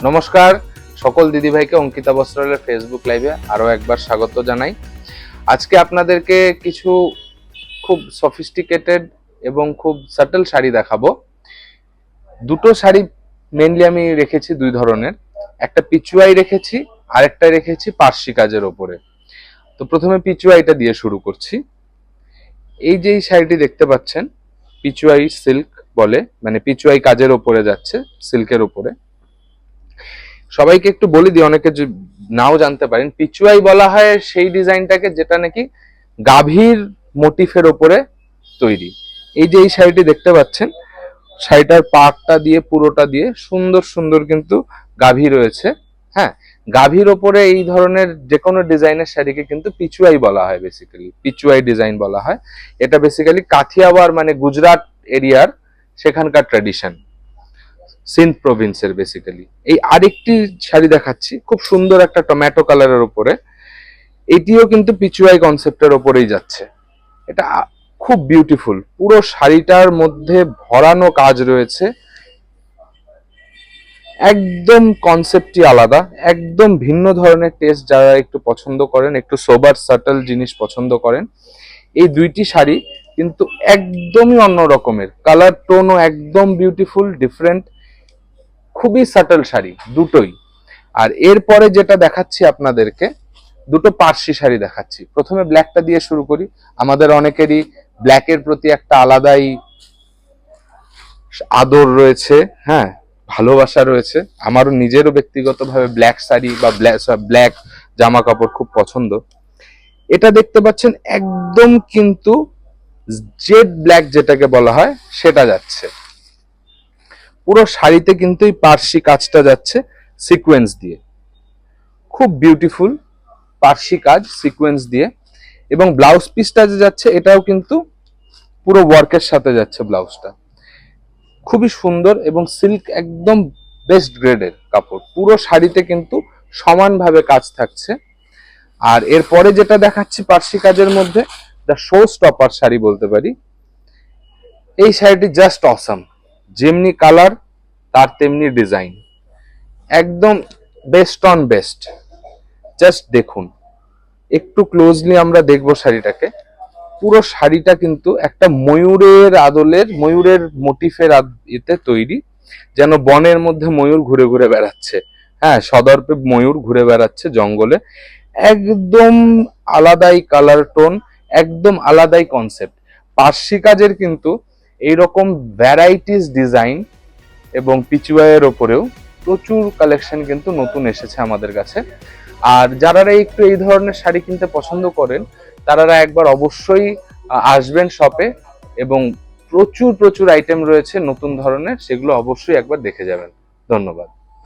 নমস্কার সকল দিদিভাইকে অঙ্কিতা বস্ত্রালয়ের ফেসবুক লাইভে আরো একবার স্বাগত জানাই। আজকে আপনাদেরকে কিছু খুব সফিস্টিকেটেড এবং খুব সাটল শাড়ি দেখাবো। দুটো শাড়ি মেইনলি আমি রেখেছি দুই ধরনের, একটা পিচুয়াই রেখেছি আর একটা রেখেছি পার্সি কাজের ওপরে। তো প্রথমে পিচুয়াইটা দিয়ে শুরু করছি। এই যে শাড়িটি দেখতে পাচ্ছেন পিচুয়াই সিল্ক বলে, মানে পিচুয়াই কাজের ওপরে যাচ্ছে, সিল্কের ওপরে। সবাইকে একটু বলে দিই, অনেকে নাও জানতে পারেন, পিচুয়াই বলা হয় সেই ডিজাইনটাকে যেটা নাকি গাভীর মোটিফের ওপরে তৈরি। এই যে এই শাড়িটি দেখতে পাচ্ছেন, শাড়িটার পাটটা দিয়ে পুরোটা দিয়ে সুন্দর সুন্দর কিন্তু গাভী রয়েছে। হ্যাঁ, গাভীর ওপরে এই ধরনের যে কোনো ডিজাইনের শাড়িকে কিন্তু পিচুয়াই বলা হয়, বেসিক্যালি পিচুয়াই ডিজাইন বলা হয়। এটা বেসিক্যালি কাথিয়াওয়াড় মানে গুজরাট এরিয়ার সেখানকার ট্র্যাডিশন, সিন্ধ প্রভিন্সের বেসিক্যালি। এই আরেকটি শাড়ি দেখাচ্ছি, খুব সুন্দর একটা টমেটো কালারের উপরে। এটিও কিন্তু পিচুয়াই কনসেপ্টের ওপরেই যাচ্ছে। এটা খুব বিউটিফুল, পুরো শাড়িটার মধ্যে ভরানো কাজ রয়েছে, একদম কনসেপ্টই আলাদা, একদম ভিন্ন ধরনের টেস্ট। যারা একটু পছন্দ করেন, একটু সোবার সাটল জিনিস পছন্দ করেন, এই দুইটি শাড়ি কিন্তু একদমই অন্য রকমের। কালার টোনও একদম বিউটিফুল, ডিফারেন্ট, খুবই সাটল শাড়ি দুটোই। আর এরপরে যেটা দেখাচ্ছি আপনাদেরকে, দুটো পার্সি শাড়ি দেখাচ্ছি। প্রথমে ব্ল্যাকটা দিয়ে শুরু করি। আমাদের অনেকেরই ব্ল্যাকের প্রতি একটা আলাদাই আদর রয়েছে, হ্যাঁ, ভালোবাসা রয়েছে। আমারও নিজেরও ব্যক্তিগতভাবে ব্ল্যাক শাড়ি বা ব্ল্যাক জামা কাপড় খুব পছন্দ। এটা দেখতে পাচ্ছেন একদম কিন্তু জেড ব্ল্যাক যেটাকে বলা হয় সেটা যাচ্ছে। পুরো শাড়িতে কিন্তু এই পার্সি কাজটা যাচ্ছে সিকোয়েন্স দিয়ে, খুব বিউটিফুল পার্সি কাজ সিকোয়েন্স দিয়ে। এবং ব্লাউজ পিসটা যে যাচ্ছে এটাও কিন্তু পুরো ওয়ার্কের সাথে যাচ্ছে ব্লাউজটা, খুবই সুন্দর। এবং সিল্ক একদম বেস্ট গ্রেডের কাপড়, পুরো শাড়িতে কিন্তু সমানভাবে কাজ থাকছে। আর এরপরে যেটা দেখাচ্ছি পার্সি কাজের মধ্যে, দ্য শো স্টপার শাড়ি বলতে পারি। এই শাড়িটি জাস্ট অসাম, যেমনি কালার তার তেমনি ডিজাইন, একদম বেস্ট অন বেস্ট। জাস্ট দেখুন, একটু ক্লোজলি আমরা দেখবো শাড়িটাকে। পুরো শাড়িটা কিন্তু একটা ময়ূরের আদলের, ময়ূরের মোটিফের এতে তৈরি, যেন বনের মধ্যে ময়ূর ঘুরে ঘুরে বেড়াচ্ছে। হ্যাঁ, সদর্পে ময়ূর ঘুরে বেড়াচ্ছে জঙ্গলে। একদম আলাদাই কালার টোন, একদম আলাদাই কনসেপ্ট। পার্সি কাজের কিন্তু এইরকম ভ্যারাইটিস ডিজাইন এবং পিচুয়াইয়ের ওপরেও প্রচুর কালেকশন কিন্তু নতুন এসেছে আমাদের কাছে। আর যারা একটু এই ধরনের শাড়ি কিনতে পছন্দ করেন, তারা একবার অবশ্যই আসবেন শপে, এবং প্রচুর প্রচুর আইটেম রয়েছে নতুন ধরনের, সেগুলো অবশ্যই একবার দেখে যাবেন। ধন্যবাদ।